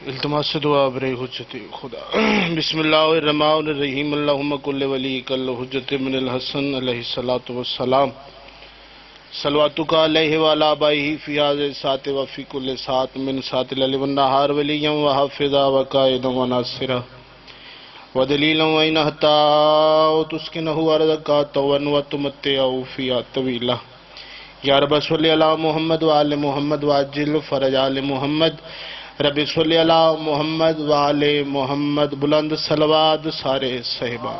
التماس سے دعا برے حجت خدا. بسم اللہ الرحمن الرحیم. اللہم کل ولیک الحجت من الحسن علیہ الصلاۃ والسلام. صلواتک علیہ وعلی آبائہ فی ھذا الساعۃ وفی کل ساعۃ من ساعۃ اللیل والنہار ولیا وحافظا وقائدا وناصرا ودلیلا وإن حتى تسکنہ ارضک طوعا وتمتعہ فیہا طویلا. یا رب صلی علی محمد وآل محمد وعجل فرج آل محمد. رب صلی علی محمد وآل محمد. بلند صلوات سارے صحابہ.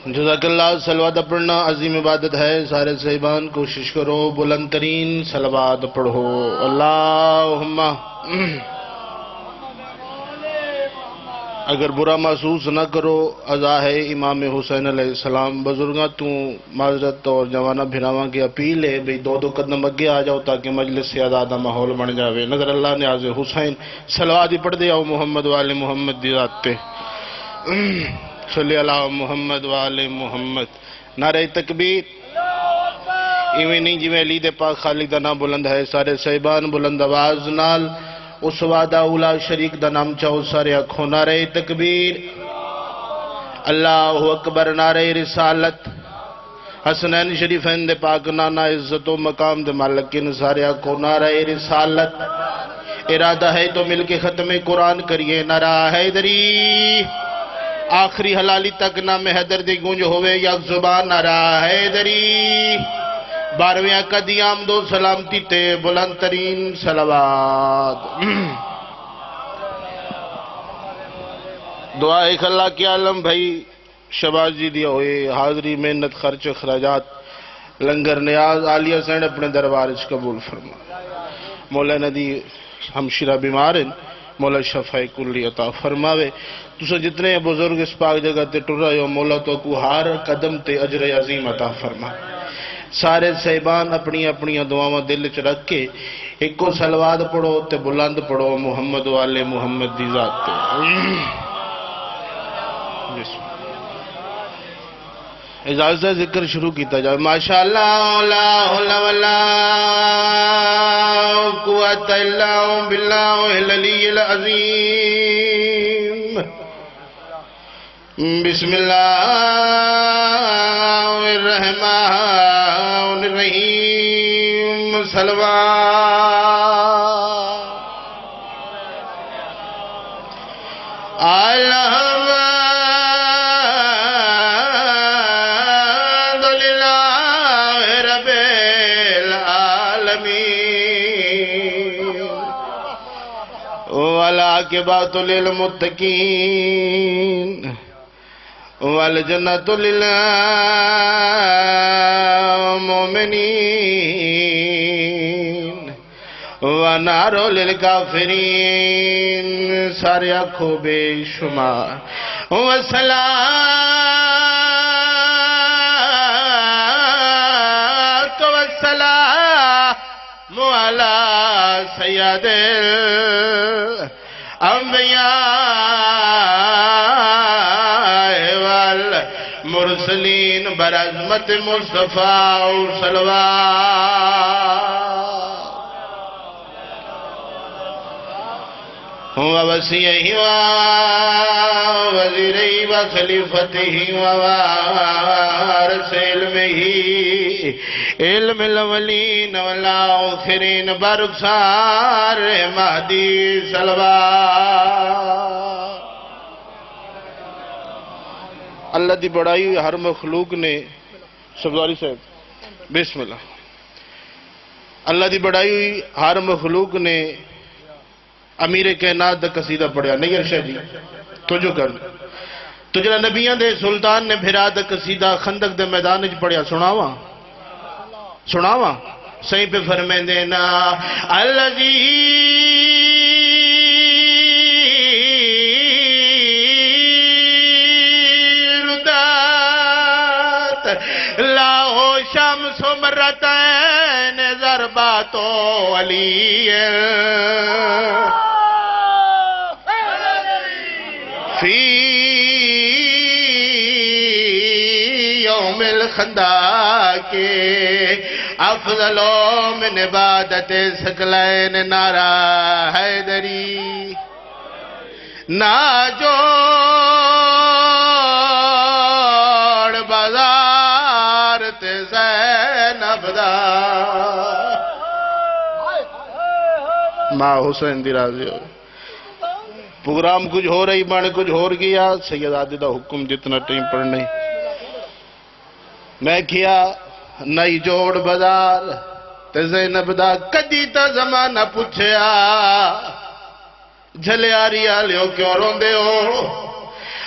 جزاک اللہ. صلوات پڑھنا عظیم عبادت ہے. سارے صحابان کوشش کرو بلند ترین صلوات پڑھو. اللہم اگر برا محسوس نہ کرو، عزا ہے امام حسین علیہ السلام. بزرگاں تو معذرت اور جوانہ بھراواں کی اپیل ہے بھئی دو قدم اگے آ جاؤ تاکہ مجلس سے آزادہ ماحول بن جاوے. نظر اللہ نیاز حسین صلوات ہی پڑھ دے آؤ محمد والے محمد دی ذات تے. صلی اللہ محمد والے محمد. نعرہ تکبیر. ایویں نہیں جویں علی دے پاک خالق دا نام بلند ہے. سارے صحابان بلند آواز نال اس وعدہ اولا شریک دا نام چاہو. سارے آنکھوں نعرہ تکبیر. اللہ اکبر. نعرہ رسالت. حسنین شریفین دے پاک نانا عزت و مقام دے مالکین. سارے آنکھوں نعرہ رسالت. ارادہ ہے تو مل کے ختم قرآن کریے. نعرہ حیدری. آخری حلالی تک نام حیدر دی گونج ہوئے یک زبان. نعرہ حیدری. 12ویں قدی آمد و سلامتی تے بلند ترین صلوات. دعا ایک اللہ کی عالم بھائی شباز جی دیا ہوئے. حاضری محنت خرچ اخراجات لنگر نیاز عالیہ سینڈ اپنے دربار اس قبول فرما. مولا ندی ہمشیرہ بیمارن مولا شفاء کلی عطا فرماوے. تسا جتنے بزرگ اس پاک جگہ تے ٹر رہے ہو مولا تو کو ہر قدم تے اجر عظیم عطا فرما. سارے صحابان اپنی اپنی دعاواں دل چ رکھ کے ایک کو صلوات پڑھو تے بلند پڑھو محمد والے محمد دی ذات تے. اجازت ذکر شروع کیتا جائے. ماشاءاللہ لا حول ولا قوت الا باللہ العلی العظیم. بسم اللہ الرحمن الرحیم. صلوات الحمدللہ رب العالمین والعاقبۃ للمتقین والجنۃ للمؤمنین ونار للکافرین. سارے آنکھوں بے شمار. والصلاۃ والسلام علی سید الانبیاء مرسلین برعظمت مصطفیٰ صلوات. ووسیعہ وزیرہ وخلیفتہ ووارث علمہ علم الاولین والآخرین برخسار مہدی صلوات. اللہ دی بڑائی ہر مخلوق نے سبزاری صاحب بسم اللہ. اللہ دی بڑائی ہر مخلوق نے امیر کائنات دا قصیدہ پڑھیا. نہیں ارشد جی توجہ کر. تو جڑا نبیان دے سلطان نے بھرا دا قصیدہ خندق دے میدان وچ پڑھیا. سناواں صحیح پہ فرمائیں دینا. الذی لاہو شمس مرتین ضربات علی فی یوم الخندق افضل من عبادت ثقلین نعرہ حیدری نہ جوڑ بازار تے زینب دا ماں حسین دی راضی ہو پروگرام کچھ ہو رہی بان کچھ ہو گیا سید عادی دا حکم جتنا ٹیم پڑھنے میں کیا نئی جوڑ بازار تے زینب دا کدی تا زمانہ پوچھیا جھلیاری آلیو کیوں روندے ہو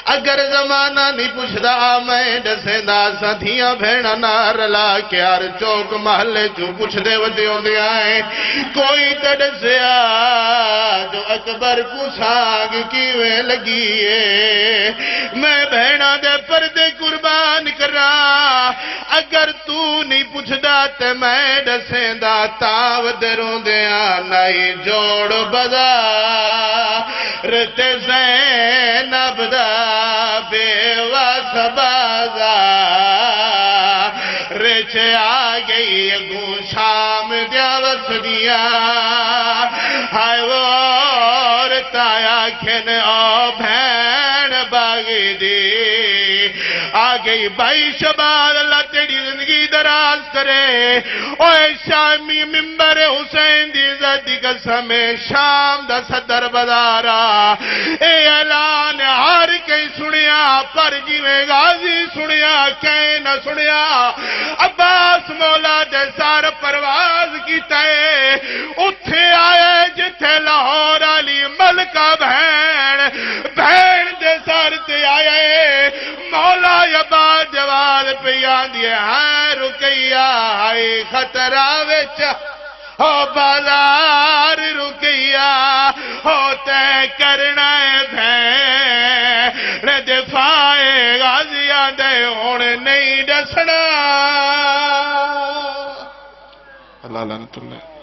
اگر زمانہ نہیں پوچھدا میں دسیں دا ساتھیاں بھیڑا نار لا کے ہر چوک محلے چو پوچھ دے ودے ہوں دے آئیں کوئی تڑسیا جو اکبر کو سانگ کیویں لگیے میں بھیڑا دے پردے قربان کرا اگر تو نہیں پوچھدا تے میں دسیں دا تاو دروں دے آنائی جوڑ بازار تے زینب دا بیوہ سبازار رچ آگئی اگو شام دیا وسدیا ہائے وار تایا کھن او بھین باغی دی آگئی بائی شباد اللہ تیری زندگی دراز کرے اوے شامی ممبر حسین دی زدی قسم شام دا صدر بدارا اے اعلان ہر کئی سنیا پر جیویں غازی سنیا کہیں نہ سنیا عباس مولا دے سار پرواز کی تے اتھے آئے جتھے لاہور علی ملکہ بھین دے سار تے آئے مولا یبا جواد پیان دیئے ہاں رکیا ہائی خطرہ وچا ہو بازار رکیا ہوتے کرنا بھین دفاع غازیاں دے ہون نہیں ڈسنا اللہ لعنت اللہ